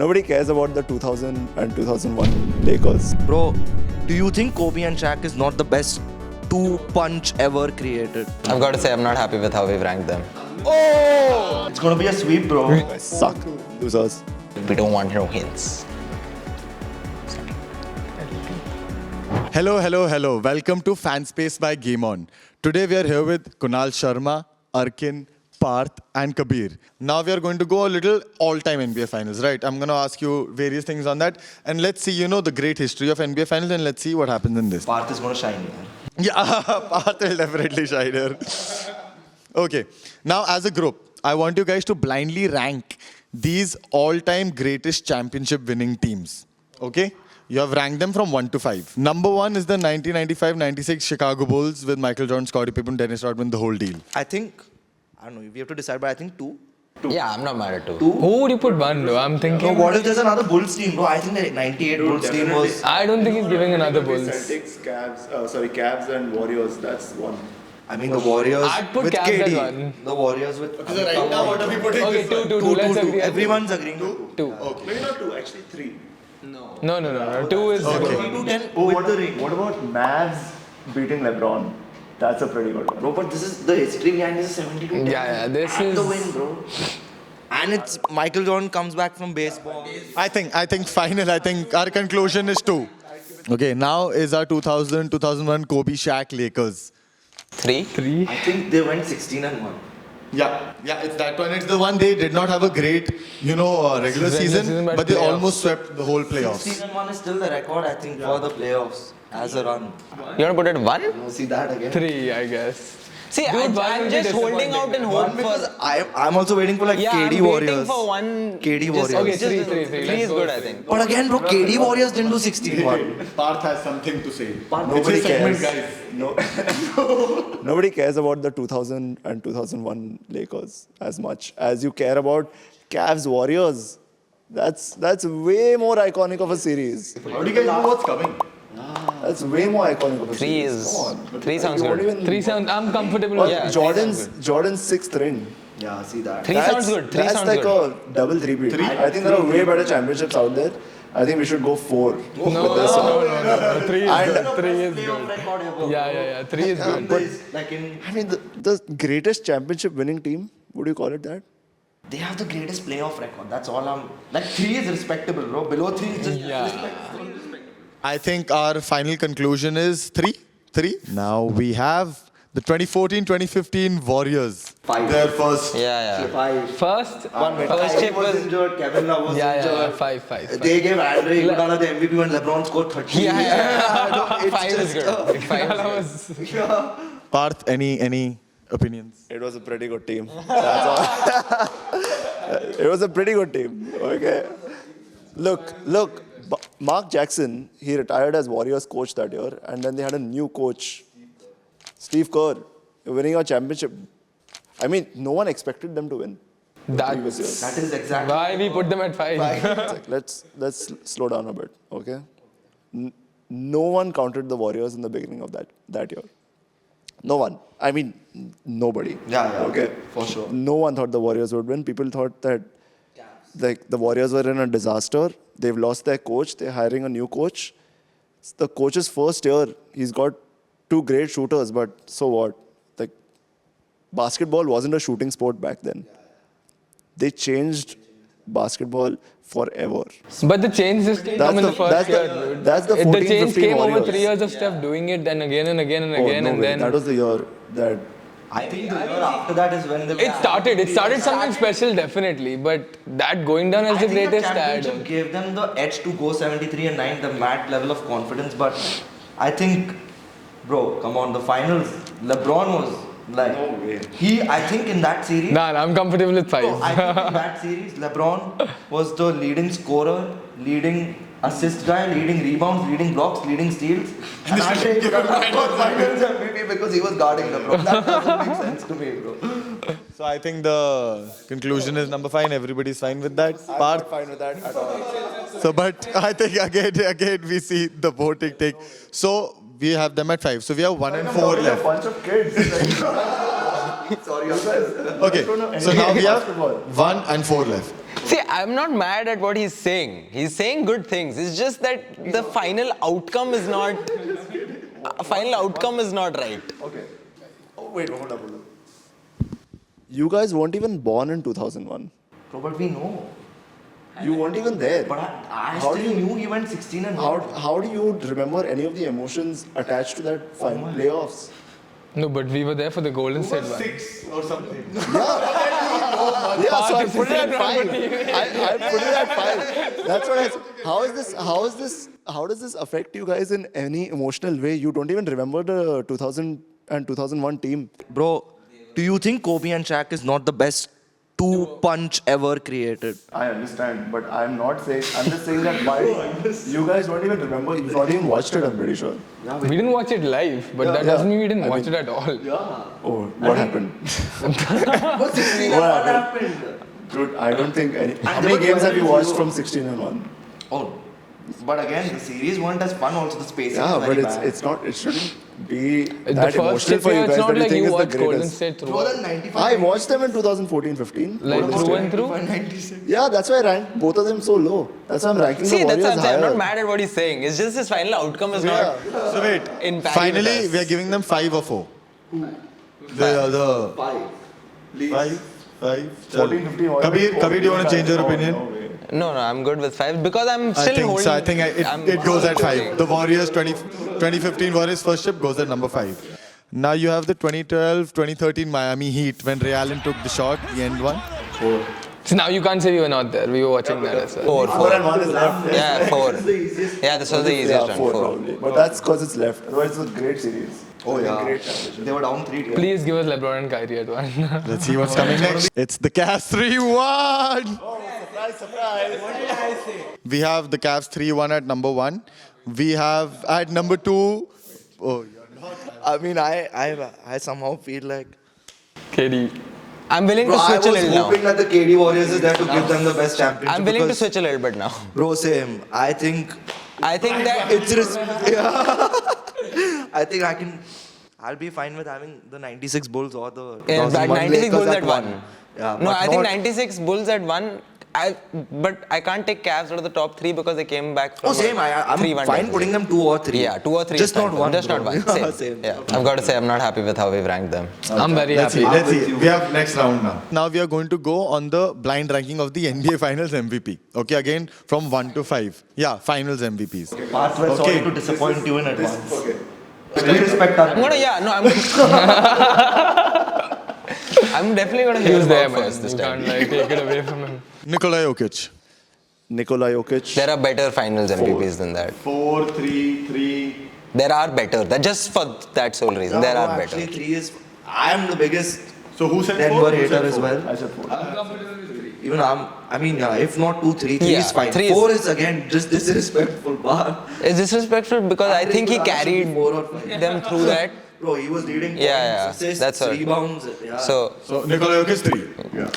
Nobody cares about the 2000 and 2001 Lakers. Bro, do you think Kobe and Shaq is not the best two-punch ever created? I've got to say, I'm not happy with how we've ranked them. Oh! It's gonna be a sweep, bro. Guys suck. Losers. We don't want no hints. Hello. Welcome to Fanspace by Game On. Today we are here with Kunal Sharma, Arkin, Parth and Kabir. Now we are going to go a little all-time NBA Finals, right? I'm going to ask you various things on that. And let's see, the great history of NBA Finals and let's see what happens in this. Parth is gonna shine here. Yeah, Parth will definitely shine here. Okay, now as a group, I want you guys to blindly rank these all-time greatest championship winning teams. Okay? You have ranked them from 1 to 5. Number 1 is the 1995-96 Chicago Bulls with Michael Jordan, Scottie Pippen, Dennis Rodman, the whole deal. I don't know, we have to decide, but I think two. Yeah, I'm not mad at two. Who would you put one though? I'm thinking. Bro, what if there's another Bulls team, bro? I think the 98 Bulls team was... I don't think he's giving another Bulls. Celtics, Cavs and Warriors. That's one. I mean, the Warriors I'd put with Cavs KD. at one. The Warriors with... Right now, what are we putting Okay, two. Let's agree. Everyone's agreeing. Two. Maybe not two, actually three. No. Two is good. What about Mavs beating LeBron? That's a pretty good one. Bro, but this is the history behind this is 72. Yeah, this And is. the win, bro. And it's Michael Jordan comes back from baseball. I think our conclusion is 2. Okay, now is our 2000-2001 Kobe Shaq Lakers. 3? I think they went 16-1. Yeah, it's that one. It's the one they did not have a great, regular season, but they playoffs. almost swept the whole playoffs. 16-1 is still the record, I think, for the playoffs as a run. You want to put it 1? See that again? 3, I guess. See, Dude, one I'm will be just holding out in hope Because for... I'm also waiting for Yeah, KD I'm Warriors. waiting for one... KD just- Warriors. Okay, just- 3. 3 Let's is go good, with I think. But again, bro, KD Warriors didn't do 16-1. Parth has something to say. Nobody cares. Guys. Nobody cares about the 2000 and 2001 Lakers as much as you care about Cavs Warriors. That's way more iconic of a series. How do you guys know what's coming? That's way more iconic of a 3 series. is... Come on. 3 sounds You won't good. even- 3 sound. I'm comfortable Or with Yeah, that. Jordan's sixth ring. Yeah, see that. 3 sounds good. 3 That's sounds like good. a double three-peat. I think there are way better championships out there. I think we should go 4 with this one. No. 3 is And- good. 3 is good. Yeah. 3 is good. Like in, I mean, the greatest championship winning team, would you call it that? they have the greatest playoff record. That's all I'm... Like 3 is respectable, bro. Below 3 is just Yeah. respectable. I think our final conclusion is 3. Now we have the 2014-2015 Warriors. 5. Their first. Yeah. 5. First. First chip was injured. Kevin Love was Yeah. injured. 5. They gave Andre Iguodala the MVP when LeBron scored 30. Yeah. It's 5 is just, good. 5 is good. Parth, any opinions? It was a pretty good team. That's all. It was a pretty good team. Okay. Look. Mark Jackson, he retired as Warriors coach that year, and then they had a new coach, Steve Kerr, winning a championship. I mean, no one expected them to win. That's That is exactly... why we put them at 5. It's like, let's slow down a bit, okay? No one counted the Warriors in the beginning of that year. No one. I mean, nobody. Yeah, Okay, for sure. No one thought the Warriors would win. People thought that the Warriors were in a disaster. They've lost their coach. They're hiring a new coach. It's the coach's first year. He's got 2 great shooters, but so what? Like, basketball wasn't a shooting sport back then. They changed basketball forever. But the change just didn't come in the first year, dude. That's the The 14, change 15 came over Warriors. 3 years of Steph doing it and again and again and Oh, again no and way. then That was the year that... I think the year after that is when they... it started something special definitely, but that going down as the greatest the ad. championship gave them the edge to go 73-9, the mad level of confidence. But I think, bro, come on, the finals, LeBron was like... No way. I think in that series... Nah, I'm comfortable with 5. I think in that series, LeBron was the leading scorer, leading assist guy, leading rebounds, leading blocks, leading steals. And Andre Iguodala got finals MVP because he was guarding LeBron. That doesn't make sense to me, bro. So I think the conclusion is number 5. Everybody's fine with that. I'm Parth. not fine with that at all. So, but I think again we see the voting take. So we have them at 5. So we have 1 and 4 A left. bunch of kids. Sorry, you guys. Okay. So now we have Basketball. 1 and 4 left. See, I'm not mad at what he's saying. He's saying good things. It's just that the final outcome is not. Final outcome is not right. Okay. Oh, wait, hold up. You guys weren't even born in 2001. Bro, but we know. You weren't even there. But I How still do you- knew he went 16 and How do you remember any of the emotions attached to that final playoffs? No, but we were there for the Golden State one. 6 or something. Yeah, so I put it at 5. I put it at 5. That's what I said. How does this affect you guys in any emotional way? You don't even remember the 2000 and 2001 team. Bro, do you think Kobe and Shaq is not the best two-punch ever created? I understand, but I'm not saying. I'm just saying that why you guys don't even remember. You've not even watched it. I'm pretty sure. We didn't watch it live, but that doesn't mean we didn't watch it at all. Oh, what happened? What 16 and What 1 happened? Dude, I don't think any. How they many were games have you 12-0. watched from 16 and 1? Oh, but again, the series weren't as fun. Also, the spacing Yeah, is but very bad. it's not. It shouldn't be The that first emotional tip for you year, guys it's not that you like think you is the watched Golden greatest. State Bro, throughout. then 95. I watched them in 2014-15. Like through and through. 96. Yeah, that's why I ranked both of them so low. That's why I'm ranking See, the that's Warriors what I'm saying. I'm higher. not mad at what he's saying. It's just his final outcome is not So wait, in parity finally with us. we are giving them 5 or 4. The 5. 14, 15, Kabir, do you want to change your opinion? No, I'm good with 5 because I'm still I think holding. so. I think I'm it goes at 5. holding. The Warriors 2015 Warriors first chip goes at number 5. Now you have the 2012-2013 Miami Heat when Ray Allen took the shot, the end one. So now you can't say we were not there. We were watching that as well. 4. and 1 is left. Yeah, 4. Yeah, this was the easiest Yeah, one. 4 4. probably. But that's because it's left. Otherwise, it's a great series. Oh, yeah. Great championship. They were down 3-2. Please give us LeBron and Kyrie at one. Let's see what's coming next. It's the Cavs 3-1. Surprise, surprise. We have the Cavs 3-1 at number 1. We have at number 2. Oh, I mean, I somehow feel like. KD. I'm willing Bro, to I switch a was little hoping now. that the KD Warriors is there to give them the best championship. I'm willing to because- switch a little bit now. Bro, same. I think that it's I think I'll be fine with having the 96 Bulls or the Yeah, 2001 96 Lakers Bulls at 1. Yeah, No, but I think not- 96 Bulls at 1. But I can't take Cavs out of the top 3 because they came back from Oh, same. I'm 3-1 fine deficit. putting them 2 or 3. Yeah, 2 or 3. Just is fine not for 1. them. Just bro. not 1. Same. Same. Yeah, I've got to say I'm not happy with how we've ranked them. I'm very let's see. happy. Let's see. We have next round now. Now we are going to go on the blind ranking of the NBA Finals MVP. Okay, again from 1 to 5. Yeah, Finals MVPs. Parts were sorry Okay. to disappoint you in advance. Okay. Still respect our. I'm gonna, yeah, no, I'm definitely gonna He hear was them there, out man. first this You time. can't like take it away from him. Nikola Jokic. Nikola Jokic. There are better Finals MVPs than that. 4, 3, 3. There are better. That just for that sole reason, there are Actually, better. 3 is. I'm the biggest So who said Denver 4? hater as well. I said 4. Even I mean, yeah, if not 2, 3, 3 Yeah, is fine. 3 is- 4 is again just disrespectful. Bar. It's disrespectful because I think he it should be carried 4 or 5. them through that. Bro, he was leading. Yeah, points, yeah, assists, that's all. rebounds. Yeah. So, So Nikola Jokic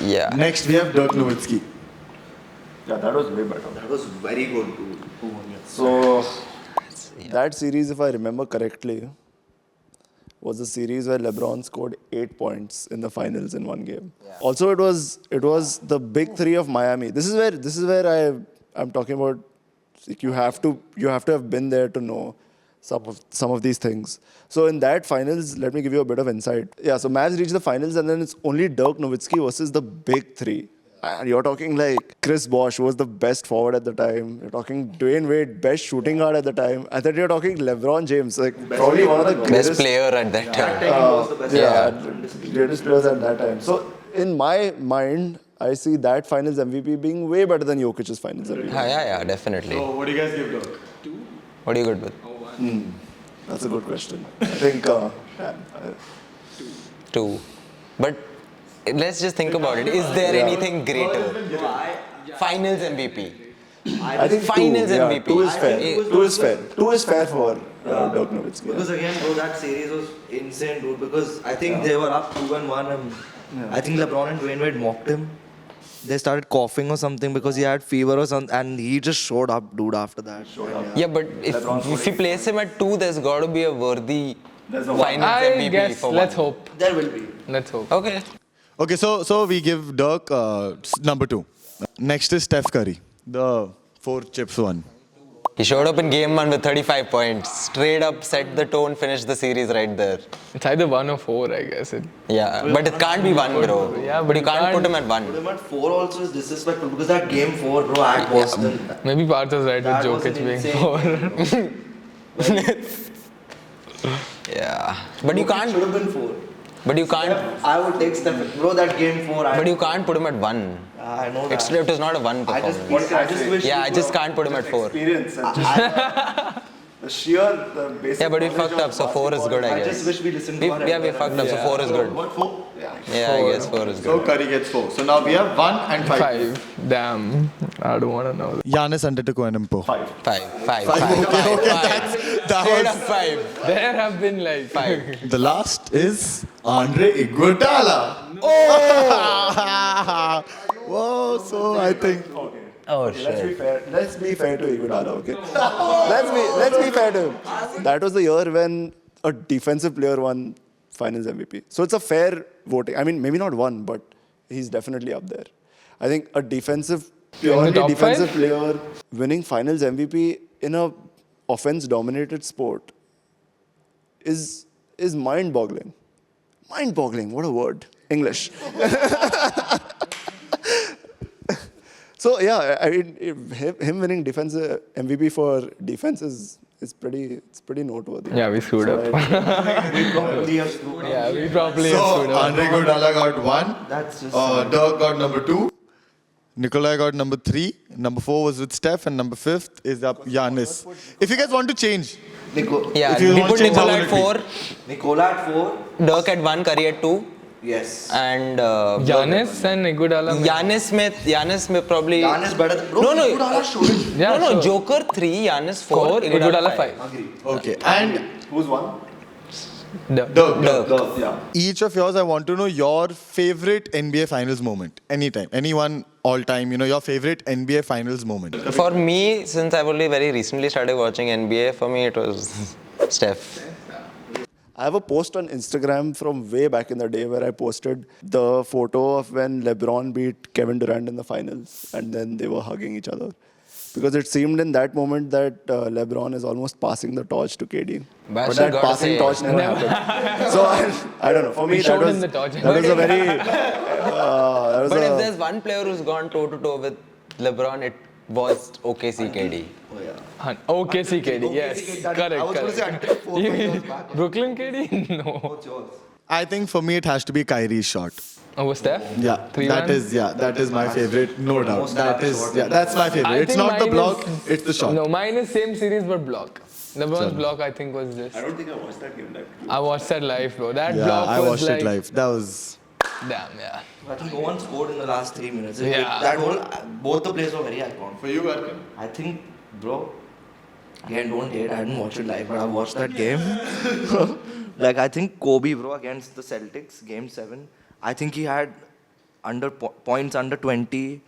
3. yeah. Next we have Dirk Nowitzki. Yeah, that was way better. that was very good too. So that series, if I remember correctly, was a series where LeBron scored 8 points in the finals in one game. Also, it was the big 3 of Miami. This is where I'm talking about. Like, you have to have been there to know some of these things. So in that finals, let me give you a bit of insight. Yeah, so Mavs reached the finals, and then it's only Dirk Nowitzki versus the big 3. And you're talking like Chris Bosh, who was the best forward at the time. You're talking Dwayne Wade, best shooting guard at the time. And then you're talking LeBron James, like probably one of the Best greatest player at that time. was the best. greatest players at that time. So in my mind, I see that Finals MVP being way better than Jokic's Finals MVP. Yeah, definitely. So what do you guys give Dirk? What are you good with? That's a good question. I think 2. But let's just think about it. Is there anything greater? Finals MVP. I think Finals two, yeah, MVP. 2 is fair. I- 2 is fair. 2 is fair for Dirk Nowitzki. Because again, bro, that series was insane, dude. Because I think they were up 2-1, and I think LeBron and Dwayne Wade mocked him. They started coughing or something because he had fever or something, and he just showed up, dude. After that, Yeah, but if you place him at 2, there's got to be a worthy Finals I MVP guess, for let's 1. hope. there will be. Let's hope. Okay. Okay, so we give Dirk number 2. Next is Steph Curry, the 4 chips one. He showed up in game 1 with 35 points. Straight up set the tone, finished the series right there. It's either 1 or 4, I guess. Yeah, but it can't be 1, bro. Yeah, but you can't put him at 1. Put him at 4 also is disrespectful because that game 4, bro, at Boston. Maybe Parth was right That with was an Jokic being insane 4. Yeah. But you Jokic can't. should have been 4. But you can't. I would take Steph. Bro, that game 4. But you can't put him at 1. I know that. It was not a 1 I performance. just wish. Yeah, I just can't put him at 4. Experience and just the sheer, the basic. Yeah, but we knowledge fucked of up, so 4 is good, I I guess. just wish we listened to our Yeah, we elder fucked up, so Yeah. 4 is good. What, 4? Yeah, I guess 4 is So good. Curry gets 4. So now we have 1 and 5. 5. Damn. I don't want to know. Giannis Antetokounmpo. 5. 5. That Straight up was 5. There have been like 5. the last is Andre Iguodala. Oh! Whoa, so I think Oh, Let's be shit. fair. Let's be fair to Iguodala, okay? let's be fair to him. That was the year when a defensive player won Finals MVP. So it's a fair voting. I mean, maybe not one, but he's definitely up there. I think a purely top defensive 5? player winning Finals MVP in a offense-dominated sport is mind-boggling. Mind-boggling. What a word. English. So yeah, I mean, him winning defense MVP for defense is pretty noteworthy. Yeah, we screwed up. We probably have screwed up. Yeah, we probably so. screwed up. Andre Iguodala got 1. That's just. Dirk got number 2. Nikolai got number 3. Number 4 was with Steph, and number 5th is up Giannis. If you guys want to change, Yeah, If you we want put to change, how Nicola will at it 4, Nicola at 4. Dirk at 1, Curry at 2, Yes. and Giannis and Iguodala. Giannis may probably. Giannis better than. Bro, No. Iguodala shouldn't. Yeah, no, sure. Joker 3, Giannis 4, 4, Iguodala 5. Agree. okay. And Who's won? Dirk. Dirk. Yeah. each of yours, I want to know your favorite NBA Finals moment. Anytime, anyone, all time. You know, your favorite NBA Finals moment. For me, since I've only very recently started watching NBA, for me it was Steph. I have a post on Instagram from way back in the day where I posted the photo of when LeBron beat Kevin Durant in the finals and then they were hugging each other. Because it seemed in that moment that LeBron is almost passing the torch to KD. But But still that gotta passing say- torch never happened. So I don't know. For me, We that showed was, him the torch. that was a very... that was But if a- there's one player who's gone toe to toe with LeBron, it was OKC KD. OKC KD, yes. Correct. I was going to say until 4 years back. Brooklyn KD? No. What's yours? I think for me, it has to be Kyrie's shot. Oh, was Steph? Yeah, 3-1? that is my favorite, no doubt. Most That is, shot. yeah, that's my favorite. I It's think not the mine block, is- it's the shot. No, mine is same series but block. LeBron's block I think was just. I don't think I watched that game live. I watched that live, bro. That Yeah, block I was watched like, it live. That was. Damn, yeah. I think no one scored in the last 3 minutes. Yeah. That whole, both the plays were very iconic. For you, Arkan? I think, bro, again, don't hate, I didn't watch it live, but I watched that game. Like, I think Kobe, bro, against the Celtics, game 7, I think he had points under 20.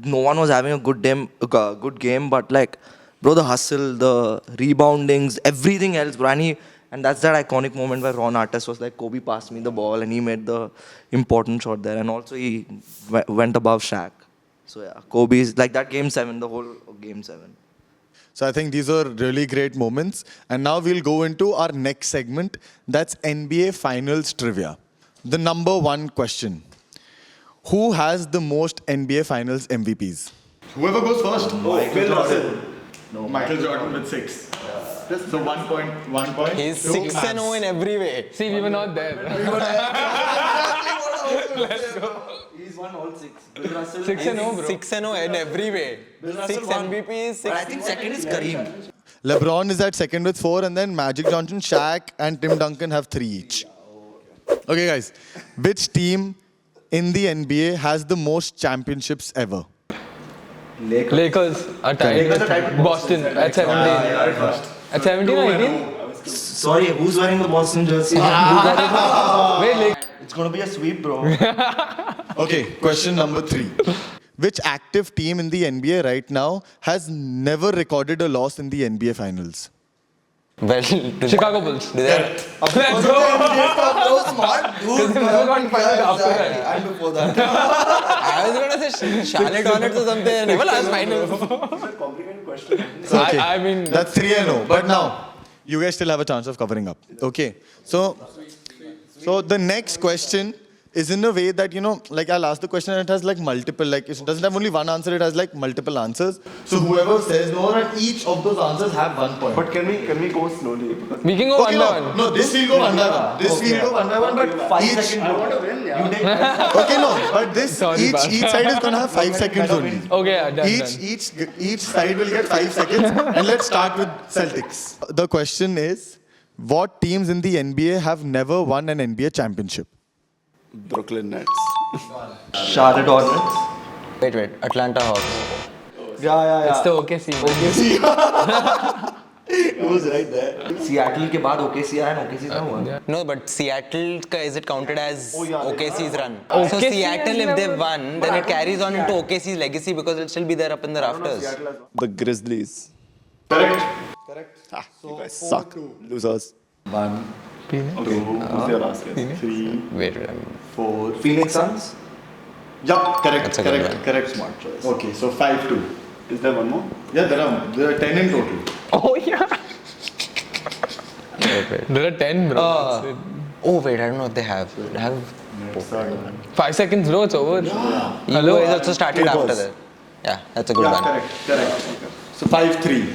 No one was having a good game, but like, bro, the hustle, the reboundings, everything else, bro. And that's that iconic moment where Ron Artest was like, Kobe passed me the ball, and he made the important shot there. And also, he went above Shaq. So, yeah, Kobe's, like that game 7, the whole of game 7. So I think these are really great moments. And now we'll go into our next segment. That's NBA Finals Trivia. The number 1 question. Who has the most NBA Finals MVPs? Whoever goes first. Bill Russell. Michael Jordan with 6. Just so 1 point, 1 point. He's 6-0 in every way. See, we were not there. He's won all 6. Bill Russell. 6-0, bro. 6-0 in every way. Bill 6 Russell won. MVPs, 6. But I think second is Kareem. LeBron is at second with 4, and then Magic Johnson, Shaq, and Tim Duncan have 3 each. Okay, guys. Which team in the NBA has the most championships ever? Lakers are tied with Boston at 17. At 17 or 18? Sorry, who's wearing the Boston jersey? Wait, Lakers. It's gonna be a sweep, bro. Okay, question number 3. Which active team in the NBA right now has never recorded a loss in the NBA Finals? Well, Chicago Bulls. do they have- Let's go. So smart dude. They never got fired after that. And before that. I was gonna say Charlotte Hornets or something. Never last finals. Okay. I mean, That's 3-0. But now, you guys still have a chance of covering up. Okay. So the next question is in a way that, you know, like I'll ask the question and it has like multiple, like it doesn't have only one answer, it has like multiple answers. So whoever says no, and each of those answers have 1 point. But can we go slowly? Because we can go Okay, one by no, one. no, this will go one by one. This will go one by one, but 5 each. seconds. I want to win, yeah. Okay, no, but this Sorry, each Bas. side is gonna have 5 seconds only. Okay, yeah, done. Each side will get 5 seconds, and let's start with Celtics. The question is, what teams in the NBA have never won an NBA championship? Brooklyn Nets. Charlotte Hornets. Wait. Atlanta Hawks. Yeah. It's the OKC. He was right there. Seattle के बाद OKC आया and OKC ना हुआ. No, but Seattle, is it counted as yeah, OKC's run? OKC So Seattle, has if they've never- won, then it carries on into OKC's legacy because it'll still be there up in the rafters. The Grizzlies. Correct. Ah, you guys suck. Losers. 1, Phoenix. 2, Who's your last guess? 3, Wait. 4. Phoenix Suns. Yeah, correct. That's a good one. Correct. Smart choice. Okay, so 5-2. Is there one more? Yeah, there are 10 in total. Oh, yeah. Wait. There are 10, bro. That's it. Oh, wait, I don't know what they have. They have 5 seconds, bro. It's over. you Hello? guys also started It after was. that. Yeah, that's a good Yeah, one. correct. So 5-3.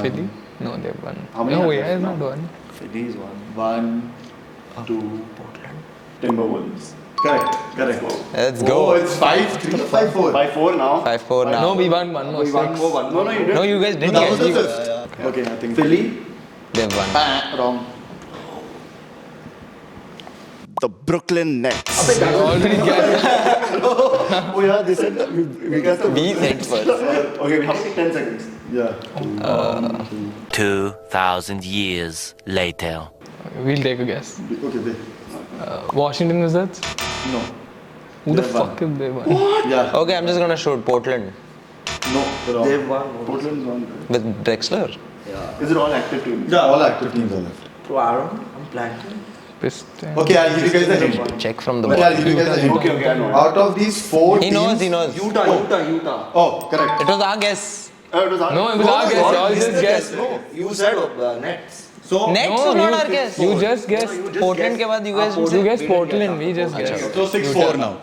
Philly? No, they've won. How many No, have yeah, they it's not one. Phillies 1. 1, 2, Timberwolves. correct. Let's Oh, go. it's 5-3, 5-4. 5-4 now. 5-4 now. No, we won one more. We won 6. more, 1 No, you didn't. No, you guys didn't That was the get. fifth. Okay, I think Philly. They've won. Wrong. The Brooklyn Nets. Already guessed. Oh yeah, they said that. We guessed the We said first. Okay, we have 10 seconds. Yeah. 2,000 years later. We'll take a guess. Okay, they. Washington Wizards? No. Who the They've fuck have they won? Yeah. Okay, I'm just gonna shoot Portland No. Wrong. They've won. Portland's one. with Drexler. Is it all active teams? Yeah, all active teams are left. So Aaron, I'm blanking. Pistons. Okay, I'll give you guys a hint. Check from the But I'll bottom. give you guys a hint. Okay, I know. Out of these 4 He teams. knows. Utah. Oh, correct. It was our guess. It was No, it was our guess. Y'all just guessed. No, you said Nets. So, Next No, was not you- our guess. You just guessed. Portland के बाद you guys You guessed Portland. We just guessed. so 6-4 now.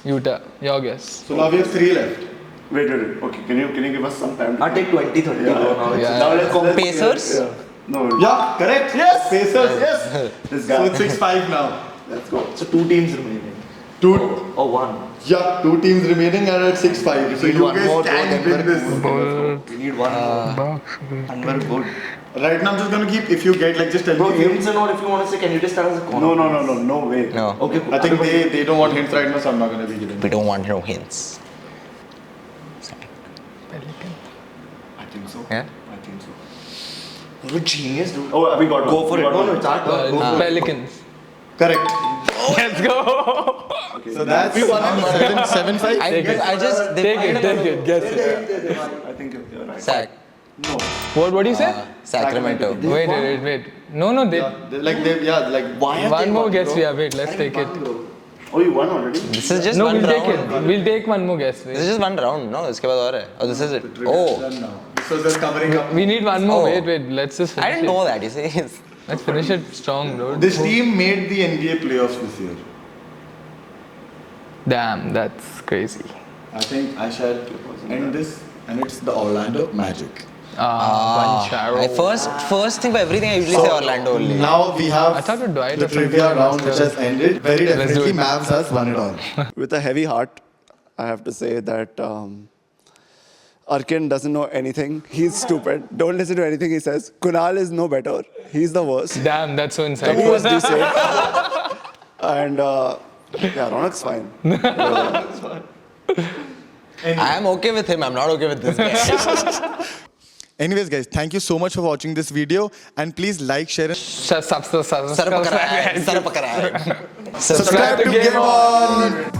Utah. Your guess. So now we have 3 left. Wait. Okay, can you give us some time? I'll take 20, 30 Yeah. go now. Yeah. Now let's Pacers? Yeah. No. Yeah, correct. Yes. Pacers. Yes. This So guy. it's 6-5 now. Let's go. So 2 teams remaining. 2. Or 1. Yeah, 2 teams remaining and at 6-5. So need you one more guys can goal, win this. We need 1 more. And we're good. Right now I'm just gonna keep, if you get like just tell Bro, me. hints and all, if you want to say, can you just tell us a corner? No way. No, Okay, I think they don't want hints right now, so I'm not gonna be giving. we don't want no hints. I think so. Yeah? I think so. You're a genius, dude. Oh, we got one. Go for We it. got No, one. no, it's our turn. Go for it. Pelicans. Correct. Let's go. So that's 7-5. I just they Take it. Guess it. I think you're right. Sac. No. What do you say? Sacramento. Wait. No, they. Why One more guess we have. Wait, let's take it. Oh, you won already? This is just No, one we'll take round. it. We'll take one more guess. This is just one round. No, इसके बाद और है. Oh, this is it. Oh, This was just covering up. We need one more. Oh. Wait. Let's just finish I didn't it. know that. You see. Let's finish it strong, dude. This team made the NBA playoffs this year. Damn, that's crazy. I think I shall end this, and it's the Orlando Magic. Banchero. I first thing for everything I usually say Orlando only. Now we have I thought Dwight the or something trivia was round, which there. has ended. Very Let's do definitely, it. Mavs has won it all. With a heavy heart, I have to say that Arkin doesn't know anything. He's stupid. Don't listen to anything he says. Kunal is no better. He's the worst. Damn, that's so He insightful. was decent. And yeah, Ronak's fine. I am okay with him. I'm not okay with this guy. Anyways, guys, thank you so much for watching this video, and please like, share, and sir पकड़ रहा है. subscribe to Game On.